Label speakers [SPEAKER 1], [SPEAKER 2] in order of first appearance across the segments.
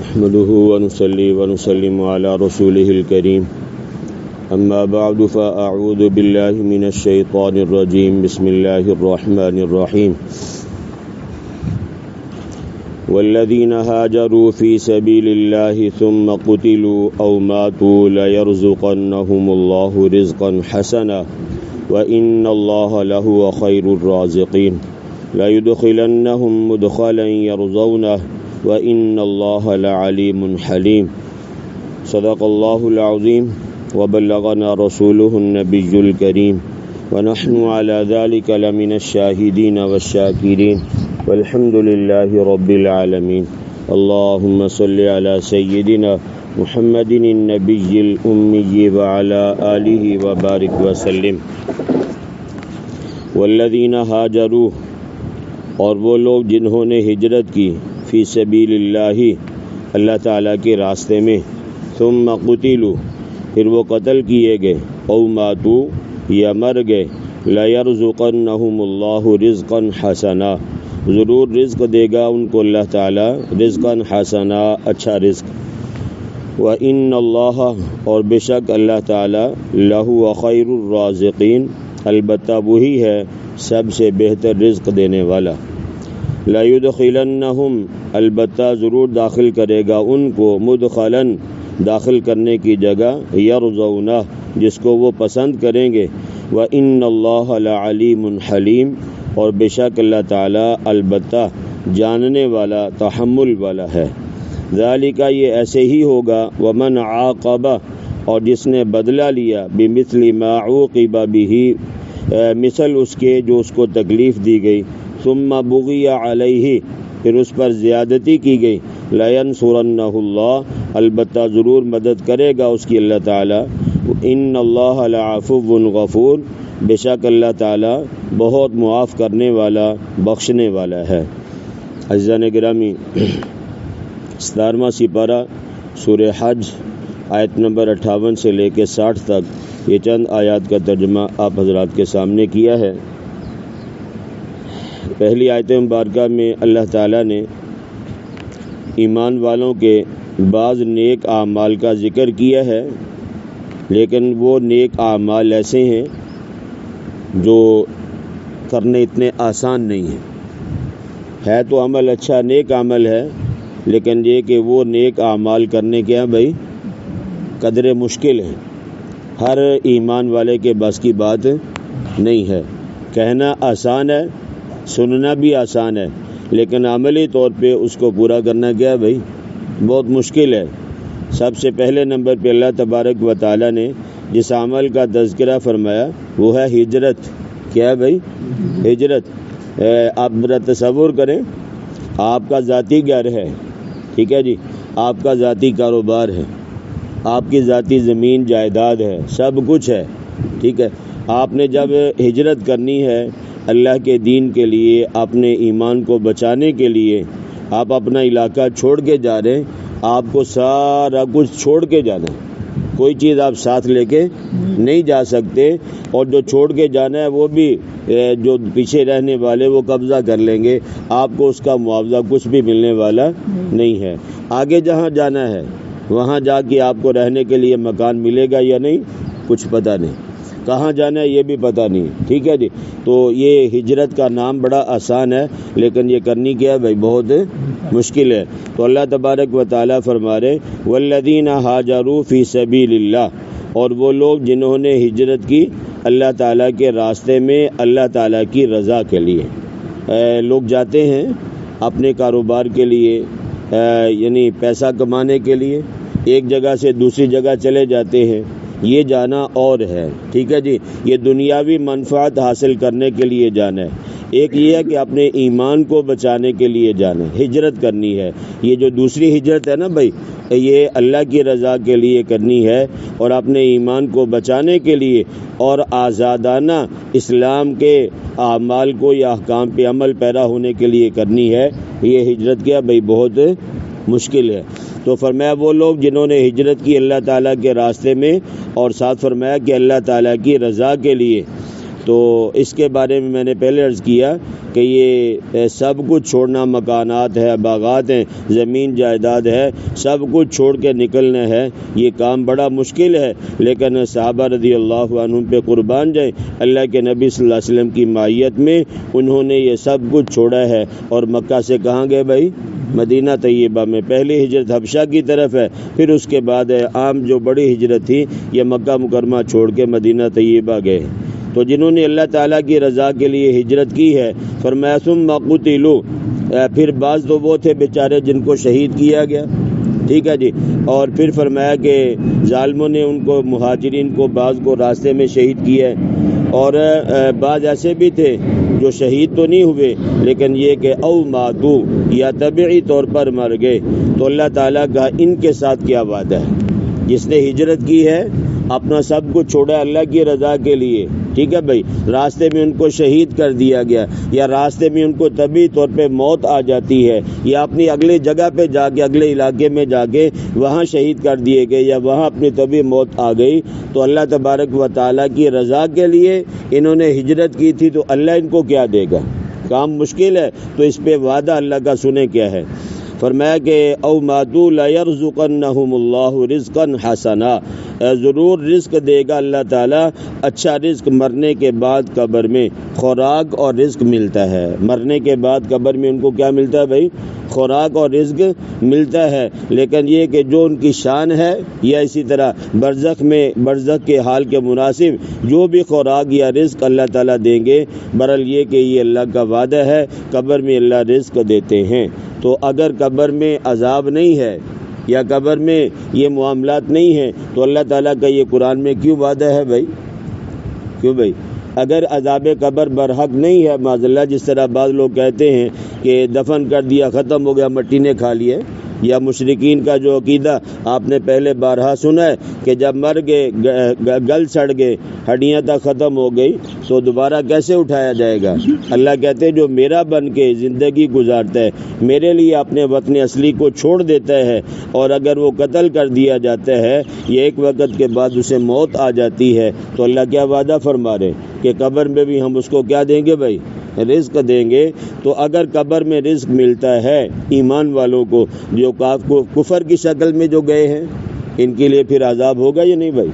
[SPEAKER 1] نحمده ونصلي ونسلم على رسوله الكريم أما بعد فأعوذ بالله من الشيطان الرجيم بسم الله الرحمن الرحيم والذين هاجروا في سبيل الله ثم قتلوا أو ماتوا ليرزقنهم الله رزقا حسنا وإن الله لهو خير الرازقين ليدخلنهم مدخلا يرضونه وَإِنَّ اللَّهَ لَعَلِيمٌ حَلِيمٌ صدق اللہ العظیم وبلغنا رسوله النبی الکریم ونحن على ذلك لمن الشاہدین والشاکرین والحمد للہ رب العالمین اللہم صل علی سیدنا محمد النبی الأمی وعلى آلہ وبارک وسلم والذین ہاجروا، اور وہ لوگ جنہوں نے ہجرت کی، فی سبیل اللہ، اللہ تعالیٰ کے راستے میں، ثم قتلوا، پھر وہ قتل کیے گئے، او ماتوا، یا مر گئے، لیرزقنہم اللہ رزقا حسنا، ضرور رزق دے گا ان کو اللہ تعالیٰ رزقا حسنا، اچھا رزق، وَإِنَّ اللَّهَ، اور بے شک اللہ تعالیٰ، لَهُوَ خَيْرُ الرَّازِقِينَ، البتہ وہی ہے سب سے بہتر رزق دینے والا، لَيُدْخِلَنَّهُمْ، البتہ ضرور داخل کرے گا ان کو، مدخلاً، داخل کرنے کی جگہ، یرضونہ، جس کو وہ پسند کریں گے، وَإِنَّ اللَّهَ لَعَلِيمٌ حَلِيمٌ، اور بے شک اللہ تعالیٰ البتہ جاننے والا، تحمل والا ہے، ذالک، یہ ایسے ہی ہوگا، ومن عاقب، اور جس نے بدلہ لیا، بمثل ما عوقب بہ، مثل اس کے جو اس کو تکلیف دی گئی، ثم بغی علیہ، پھر اس پر زیادتی کی گئی، لینصرنہ اللہ، البتہ ضرور مدد کرے گا اس کی اللہ تعالیٰ، ان اللہ لعفو غفور، بے شک اللہ تعالیٰ بہت معاف کرنے والا، بخشنے والا ہے۔ عزیزان گرامی، 17واں سپارہ سورہ حج، آیت نمبر 58 سے لے کے 60 تک، یہ چند آیات کا ترجمہ آپ حضرات کے سامنے کیا ہے۔ پہلی آیت مبارکہ میں اللہ تعالیٰ نے ایمان والوں کے بعض نیک اعمال کا ذکر کیا ہے، لیکن وہ نیک اعمال ایسے ہیں جو کرنے اتنے آسان نہیں ہیں، ہے تو عمل اچھا، نیک عمل ہے، لیکن یہ کہ وہ نیک اعمال کرنے کے بھائی قدر مشکل ہیں، ہر ایمان والے کے بس کی بات نہیں ہے۔ کہنا آسان ہے، سننا بھی آسان ہے، لیکن عملی طور پہ اس کو پورا کرنا کیا بھائی بہت مشکل ہے۔ سب سے پہلے نمبر پہ اللہ تبارک و تعالیٰ نے جس عمل کا تذکرہ فرمایا وہ ہے ہجرت۔ کیا ہے بھائی؟ ہجرت۔ آپ ذرا تصور کریں، آپ کا ذاتی گھر ہے، ٹھیک ہے جی، آپ کا ذاتی کاروبار ہے، آپ کی ذاتی زمین جائیداد ہے، سب کچھ ہے، ٹھیک ہے، آپ نے جب ہجرت کرنی ہے اللہ کے دین کے لیے، اپنے ایمان کو بچانے کے لیے، آپ اپنا علاقہ چھوڑ کے جا رہے ہیں، آپ کو سارا کچھ چھوڑ کے جانا ہے، کوئی چیز آپ ساتھ لے کے نہیں جا سکتے، اور جو چھوڑ کے جانا ہے وہ بھی جو پیچھے رہنے والے وہ قبضہ کر لیں گے، آپ کو اس کا معاوضہ کچھ بھی ملنے والا نہیں ہے۔ آگے جہاں جانا ہے وہاں جا کے آپ کو رہنے کے لیے مکان ملے گا یا نہیں کچھ پتہ نہیں، کہاں جانا ہے یہ بھی پتہ نہیں، ٹھیک ہے جی۔ تو یہ ہجرت کا نام بڑا آسان ہے، لیکن یہ کرنی کیا ہے بھائی بہت مشکل ہے۔ تو اللہ تبارک و تعالیٰ فرما رہے والذین ہاجروا فی سبیل اللہ، اور وہ لوگ جنہوں نے ہجرت کی اللہ تعالیٰ کے راستے میں، اللہ تعالیٰ کی رضا کے لیے۔ لوگ جاتے ہیں اپنے کاروبار کے لیے، یعنی پیسہ کمانے کے لیے، ایک جگہ سے دوسری جگہ چلے جاتے ہیں، یہ جانا اور ہے، ٹھیک ہے جی، یہ دنیاوی منفعت حاصل کرنے کے لیے جانا ہے۔ ایک یہ ہے کہ اپنے ایمان کو بچانے کے لیے جانا ہے، ہجرت کرنی ہے۔ یہ جو دوسری ہجرت ہے نا بھائی، یہ اللہ کی رضا کے لیے کرنی ہے، اور اپنے ایمان کو بچانے کے لیے، اور آزادانہ اسلام کے اعمال کو یا احکام پہ عمل پیرا ہونے کے لیے کرنی ہے۔ یہ ہجرت کیا بھائی بہت مشکل ہے۔ تو فرمایا وہ لوگ جنہوں نے ہجرت کی اللہ تعالیٰ کے راستے میں، اور ساتھ فرمایا کہ اللہ تعالیٰ کی رضا کے لیے، تو اس کے بارے میں نے پہلے عرض کیا کہ یہ سب کچھ چھوڑنا، مکانات ہے، باغات ہیں، زمین جائیداد ہے، سب کچھ چھوڑ کے نکلنا ہے، یہ کام بڑا مشکل ہے، لیکن صحابہ رضی اللہ عنہم پہ قربان جائیں، اللہ کے نبی صلی اللہ علیہ وسلم کی معیت میں انہوں نے یہ سب کچھ چھوڑا ہے۔ اور مکہ سے کہاں گئے بھائی؟ مدینہ طیبہ میں۔ پہلی ہجرت حبشہ کی طرف ہے، پھر اس کے بعد عام جو بڑی ہجرت تھی یہ مکہ مکرمہ چھوڑ کے مدینہ طیبہ گئے۔ تو جنہوں نے اللہ تعالیٰ کی رضا کے لیے ہجرت کی ہے، فرمایا ثم قتلوا، پھر بعض تو وہ تھے بیچارے جن کو شہید کیا گیا، ٹھیک ہے جی، اور پھر فرمایا کہ ظالموں نے ان کو، مہاجرین کو، بعض کو راستے میں شہید کیا ہے، اور بعض ایسے بھی تھے جو شہید تو نہیں ہوئے لیکن یہ کہ او ماتو، یا طبعی طور پر مر گئے۔ تو اللہ تعالیٰ کا ان کے ساتھ کیا وعدہ ہے؟ جس نے ہجرت کی ہے، اپنا سب کچھ چھوڑا اللہ کی رضا کے لیے، ٹھیک ہے بھائی، راستے میں ان کو شہید کر دیا گیا، یا راستے میں ان کو طبعی طور پہ موت آ جاتی ہے، یا اپنی اگلی جگہ پہ جا کے، اگلے علاقے میں جا کے وہاں شہید کر دیے گئے، یا وہاں اپنی طبعی موت آ گئی، تو اللہ تبارک و تعالیٰ کی رضا کے لیے انہوں نے ہجرت کی تھی، تو اللہ ان کو کیا دے گا؟ کام مشکل ہے، تو اس پہ وعدہ اللہ کا سنیں کیا ہے۔ فرمایا کہ او ماتوا لیرزقنہم اللہ رزقا حسنا، ضرور رزق دے گا اللہ تعالیٰ، اچھا رزق مرنے کے بعد قبر میں، خوراک اور رزق ملتا ہے۔ مرنے کے بعد قبر میں ان کو کیا ملتا ہے بھائی؟ خوراک اور رزق ملتا ہے، لیکن یہ کہ جو ان کی شان ہے، یا اسی طرح برزخ میں، برزخ کے حال کے مناسب جو بھی خوراک یا رزق اللہ تعالیٰ دیں گے، برحال یہ کہ یہ اللہ کا وعدہ ہے، قبر میں اللہ رزق دیتے ہیں۔ تو اگر قبر میں عذاب نہیں ہے یا قبر میں یہ معاملات نہیں ہیں، تو اللہ تعالیٰ کا یہ قرآن میں کیوں وعدہ ہے بھائی؟ کیوں بھائی؟ اگر عذاب قبر برحق نہیں ہے، معاذ اللہ، جس طرح بعض لوگ کہتے ہیں کہ دفن کر دیا، ختم ہو گیا، مٹی نے کھا لیے، یا مشرکین کا جو عقیدہ آپ نے پہلے بارہا سنا ہے کہ جب مر گئے، گل سڑ گئے، ہڈیاں تک ختم ہو گئی، تو دوبارہ کیسے اٹھایا جائے گا؟ اللہ کہتے ہیں جو میرا بن کے زندگی گزارتا ہے، میرے لیے اپنے وطن اصلی کو چھوڑ دیتا ہے، اور اگر وہ قتل کر دیا جاتا ہے، یہ ایک وقت کے بعد اسے موت آ جاتی ہے، تو اللہ کیا وعدہ فرما رہے کہ قبر میں بھی ہم اس کو کیا دیں گے بھائی؟ رزق دیں گے۔ تو اگر قبر میں رزق ملتا ہے ایمان والوں کو، جو کفر کی شکل میں جو گئے ہیں، ان کے لیے پھر عذاب ہوگا یا نہیں بھائی؟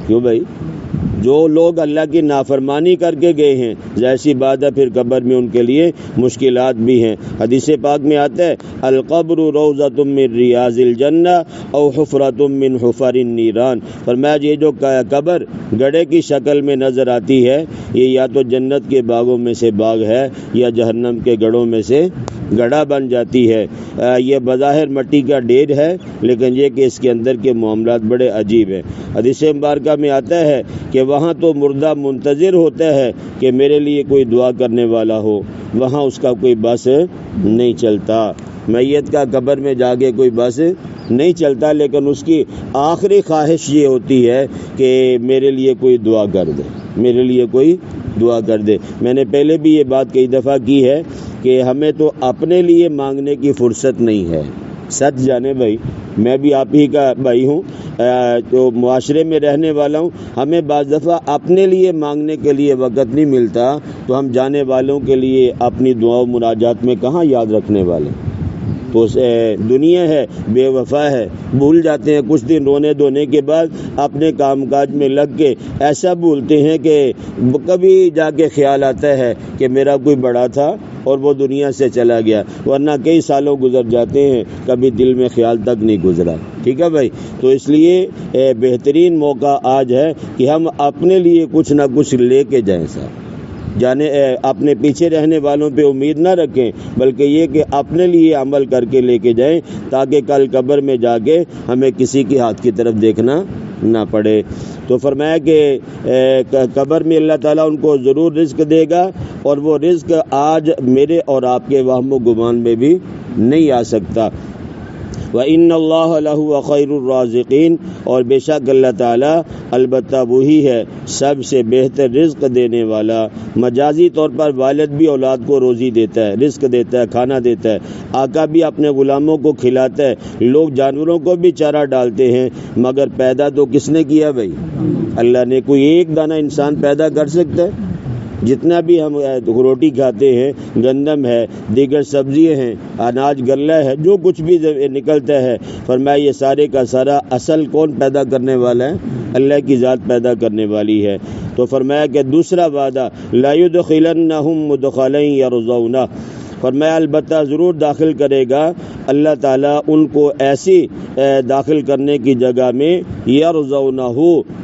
[SPEAKER 1] کیوں بھائی؟ جو لوگ اللہ کی نافرمانی کر کے گئے ہیں، ظاہر سی بات ہے پھر قبر میں ان کے لیے مشکلات بھی ہیں۔ حدیث پاک میں آتا ہے القبر روضۃ من ریاض الجنہ او حفرۃ من حفر النیران، فرمایا یہ جو قبر گڑھے کی شکل میں نظر آتی ہے، یہ یا تو جنت کے باغوں میں سے باغ ہے، یا جہنم کے گڑھوں میں سے گڑھا بن جاتی ہے۔ یہ بظاہر مٹی کا ڈھیر ہے، لیکن یہ کہ اس کے اندر کے معاملات بڑے عجیب ہیں۔ حدیث مبارکہ میں آتا ہے کہ وہاں تو مردہ منتظر ہوتا ہے کہ میرے لیے کوئی دعا کرنے والا ہو، وہاں اس کا کوئی بس نہیں چلتا۔ میت کا قبر میں جا کے کوئی بس نہیں چلتا، لیکن اس کی آخری خواہش یہ ہوتی ہے کہ میرے لیے کوئی دعا کر دے، میرے لیے کوئی دعا کر دے۔ میں نے پہلے بھی یہ بات کئی دفعہ کی ہے کہ ہمیں تو اپنے لیے مانگنے کی فرصت نہیں ہے۔ سچ جانے بھائی، میں بھی آپ ہی کا بھائی ہوں، جو معاشرے میں رہنے والا ہوں، ہمیں بعض دفعہ اپنے لیے مانگنے کے لیے وقت نہیں ملتا، تو ہم جانے والوں کے لیے اپنی دعا و مناجات میں کہاں یاد رکھنے والے؟ تو دنیا ہے، بے وفا ہے، بھول جاتے ہیں کچھ دن رونے دھونے کے بعد، اپنے کام کاج میں لگ کے ایسا بھولتے ہیں کہ کبھی جا کے خیال آتا ہے کہ میرا کوئی بڑا تھا اور وہ دنیا سے چلا گیا، ورنہ کئی سالوں گزر جاتے ہیں، کبھی دل میں خیال تک نہیں گزرا۔ ٹھیک ہے بھائی، تو اس لیے بہترین موقع آج ہے کہ ہم اپنے لیے کچھ نہ کچھ لے کے جائیں صاحب، جانے اپنے پیچھے رہنے والوں پہ امید نہ رکھیں، بلکہ یہ کہ اپنے لیے عمل کر کے لے کے جائیں، تاکہ کل قبر میں جا کے ہمیں کسی کے ہاتھ کی طرف دیکھنا نہ پڑے۔ تو فرمایا کہ قبر میں اللہ تعالیٰ ان کو ضرور رزق دے گا، اور وہ رزق آج میرے اور آپ کے وہم و گمان میں بھی نہیں آ سکتا۔ وَإِنَّ اللَّهَ لَهُوَ خَيْرُ الرَّازِقِينَ، اور بے شک اللہ تعالیٰ البتہ وہی ہے سب سے بہتر رزق دینے والا۔ مجازی طور پر والد بھی اولاد کو روزی دیتا ہے، رزق دیتا ہے، کھانا دیتا ہے، آقا بھی اپنے غلاموں کو کھلاتا ہے، لوگ جانوروں کو بھی چارہ ڈالتے ہیں، مگر پیدا تو کس نے کیا بھائی؟ اللہ نے۔ کوئی ایک دانہ انسان پیدا کر سکتا ہے؟ جتنا بھی ہم روٹی کھاتے ہیں، گندم ہے، دیگر سبزیاں ہیں، اناج غلہ ہے، جو کچھ بھی نکلتا ہے، فرمایا یہ سارے کا سارا اصل کون پیدا کرنے والا ہے؟ اللہ کی ذات پیدا کرنے والی ہے۔ تو فرمایا کہ دوسرا وعدہ لا يدخلنهم مدخلا يرضونه، فرمایا البتہ ضرور داخل کرے گا اللہ تعالیٰ ان کو ایسی داخل کرنے کی جگہ میں یرضونہ،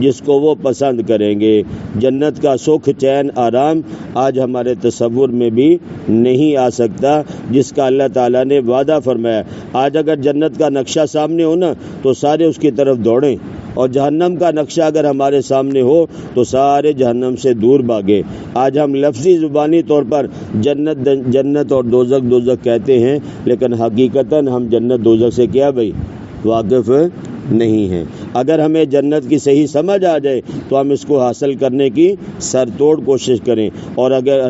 [SPEAKER 1] جس کو وہ پسند کریں گے۔ جنت کا سکھ، چین، آرام آج ہمارے تصور میں بھی نہیں آ سکتا جس کا اللہ تعالیٰ نے وعدہ فرمایا۔ آج اگر جنت کا نقشہ سامنے ہو نا تو سارے اس کی طرف دوڑیں، اور جہنم کا نقشہ اگر ہمارے سامنے ہو تو سارے جہنم سے دور بھاگے۔ آج ہم لفظی زبانی طور پر جنت اور دوزخ کہتے ہیں، لیکن حقیقتاً ہم جنت دوزخ سے کیا بھائی واقف نہیں ہیں۔ اگر ہمیں جنت کی صحیح سمجھ آ جائے تو ہم اس کو حاصل کرنے کی سر توڑ کوشش کریں، اور اگر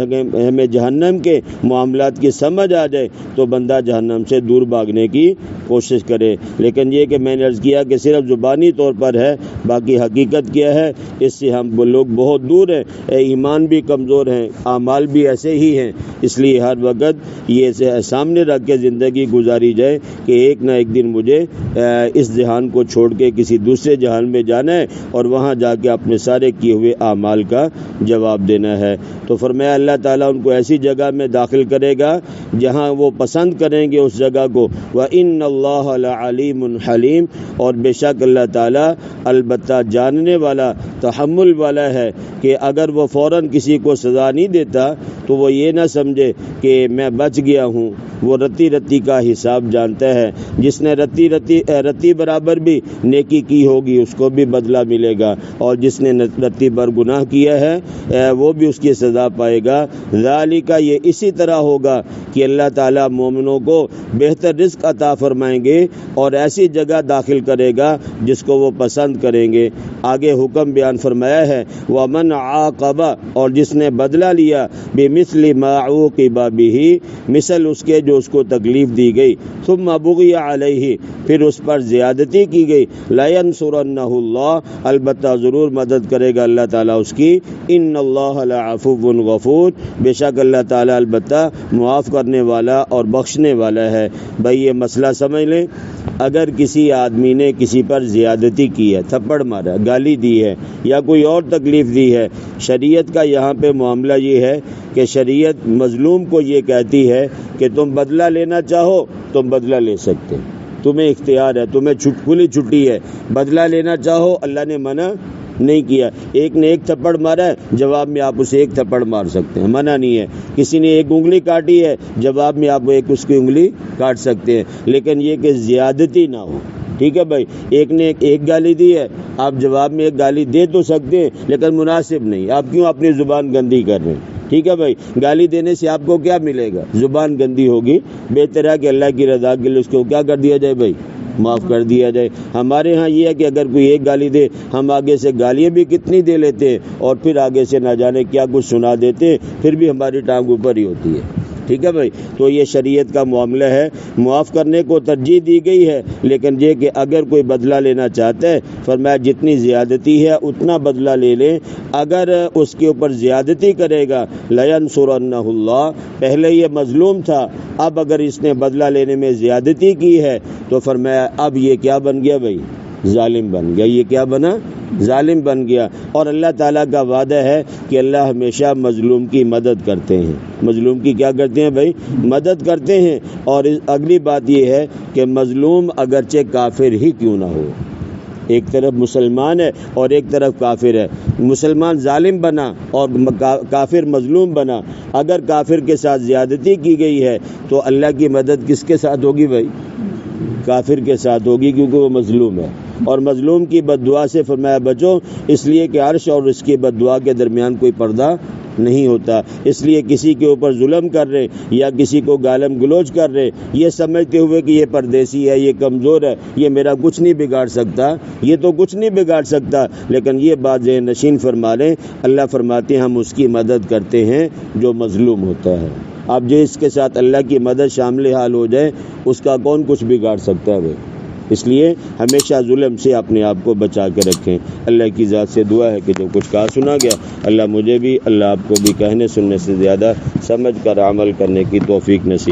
[SPEAKER 1] ہمیں جہنم کے معاملات کی سمجھ آ جائے تو بندہ جہنم سے دور بھاگنے کی کوشش کرے۔ لیکن یہ کہ میں نے عرض کیا کہ صرف زبانی طور پر ہے، باقی حقیقت کیا ہے اس سے ہم لوگ بہت دور ہیں، ایمان بھی کمزور ہیں، اعمال بھی ایسے ہی ہیں۔ اس لیے ہر وقت یہ سامنے رکھ کے زندگی گزاری جائے کہ ایک نہ ایک دن مجھے اس جہان کو چھوڑ کے کسی دوسرے جہان میں جانا ہے، اور وہاں جا کے اپنے سارے کیے ہوئے اعمال کا جواب دینا ہے۔ تو فرمایا اللہ تعالیٰ ان کو ایسی جگہ میں داخل کرے گا جہاں وہ پسند کریں گے اس جگہ کو۔ وَإِنَّ اللَّهَ لَعَلِيمٌ حَلِيمٌ، اور بے شک اللہ تعالیٰ البتہ جاننے والا، تحمل والا ہے کہ اگر وہ فوراً کسی کو سزا نہیں دیتا تو وہ یہ نہ سمجھے کہ میں بچ گیا ہوں۔ وہ رتی رتی کا حساب جانتا ہے، جس نے رتی برابر بھی نیکی کی ہوگی اس کو بھی بدلہ ملے گا، اور جس نے رتی بر گناہ کیا ہے وہ بھی اس کی سزا پائے گا۔ ذالک، یہ اسی طرح ہوگا کہ اللہ تعالیٰ مومنوں کو بہتر رزق عطا فرمائیں گے اور ایسی جگہ داخل کرے گا جس کو وہ پسند کریں گے۔ آگے حکم بیان فرمایا ہے وَمَنْ عَاقَبَ، اور جس نے بدلہ لیا بِمِثْلِ مَا عُوقِبَ بِهِ، مثل اس کے جو اس کو تکلیف دی گئی، ثُمَّ بُغِيَ عَلَيْهِ، پھر اس پر زیادتی کی گئی، لَيَنْصُرَنَّهُ اللَّهُ، البتہ ضرور مدد کرے گا اللہ تعالیٰ اس کی۔ إِنَّ اللَّهَ لَعَفُوٌّ غَفُورٌ، بے شک اللہ تعالیٰ البتہ معاف کرنے والا اور بخشنے والا ہے۔ بھائی یہ مسئلہ سمجھ لیں، اگر کسی آدمی نے کسی پر زیادتی کی ہے، تھپڑ مارا، گالی دی ہے یا کوئی اور تکلیف دی ہے، شریعت کا یہاں پہ معاملہ یہ ہے کہ شریعت مظلوم کو یہ کہتی ہے کہ تم بدلہ لینا چاہو تم بدلہ لے سکتے، تمہیں اختیار ہے، تمہیں کھلی چھٹی ہے، بدلہ لینا چاہو، اللہ نے منع نہیں کیا۔ ایک نے ایک تھپڑ مارا ہے، جواب میں آپ اسے ایک تھپڑ مار سکتے ہیں، منع نہیں ہے۔ کسی نے ایک انگلی کاٹی ہے، جواب میں آپ ایک اس کی انگلی کاٹ سکتے ہیں، لیکن یہ کہ زیادتی نہ ہو۔ ٹھیک ہے بھائی، ایک نے ایک گالی دی ہے، آپ جواب میں ایک گالی دے تو سکتے ہیں لیکن مناسب نہیں۔ آپ کیوں اپنی زبان گندی کر رہے ہیں؟ ٹھیک ہے بھائی، گالی دینے سے آپ کو کیا ملے گا؟ زبان گندی ہوگی، بہتر ہے کہ اللہ کی رضا کے لیے اس کو کیا کر دیا جائے بھائی، معاف کر دیا جائے۔ ہمارے ہاں یہ ہے کہ اگر کوئی ایک گالی دے، ہم آگے سے گالیاں بھی کتنی دے لیتے ہیں اور پھر آگے سے نہ جانے کیا کچھ سنا دیتے ہیں، پھر بھی ہماری ٹانگ اوپر ہی ہوتی ہے۔ ٹھیک ہے بھائی، تو یہ شریعت کا معاملہ ہے، معاف کرنے کو ترجیح دی گئی ہے، لیکن یہ کہ اگر کوئی بدلہ لینا چاہتا ہے فرمایا جتنی زیادتی ہے اتنا بدلہ لے لیں۔ اگر اس کے اوپر زیادتی کرے گا لَيَنْصُرَنَّهُ اللَّهُ، پہلے یہ مظلوم تھا، اب اگر اس نے بدلہ لینے میں زیادتی کی ہے تو فرمایا اب یہ کیا بن گیا بھائی، ظالم بن گیا۔ یہ کیا بنا؟ ظالم بن گیا۔ اور اللہ تعالیٰ کا وعدہ ہے کہ اللہ ہمیشہ مظلوم کی مدد کرتے ہیں۔ مظلوم کی کیا کرتے ہیں بھائی؟ مدد کرتے ہیں۔ اور اگلی بات یہ ہے کہ مظلوم اگرچہ کافر ہی کیوں نہ ہو، ایک طرف مسلمان ہے اور ایک طرف کافر ہے، مسلمان ظالم بنا اور کافر مظلوم بنا، اگر کافر کے ساتھ زیادتی کی گئی ہے تو اللہ کی مدد کس کے ساتھ ہوگی بھائی؟ کافر کے ساتھ ہوگی، کیونکہ وہ مظلوم ہے۔ اور مظلوم کی بد دعا سے فرمایا بچو، اس لیے کہ عرش اور اس کی بد دعا کے درمیان کوئی پردہ نہیں ہوتا. اس لیے کسی کے اوپر ظلم کر رہے یا کسی کو گالم گلوچ کر رہے یہ سمجھتے ہوئے کہ یہ پردیسی ہے, یہ کمزور ہے, یہ میرا کچھ نہیں بگاڑ سکتا, یہ تو کچھ نہیں بگاڑ سکتا. لیکن یہ بات ذہن نشین فرما لیں, اللہ فرماتے ہیں ہم اس کی مدد کرتے ہیں جو مظلوم ہوتا ہے. اب جو اس کے ساتھ اللہ کی مدد شامل حال ہو جائے اس کا کون کچھ بگاڑ سکتا ہے؟ اس لیے ہمیشہ ظلم سے اپنے آپ کو بچا کے رکھیں. اللہ کی ذات سے دعا ہے کہ جو کچھ کہا سنا گیا اللہ مجھے بھی, اللہ آپ کو بھی کہنے سننے سے زیادہ سمجھ کر عمل کرنے کی توفیق نصیب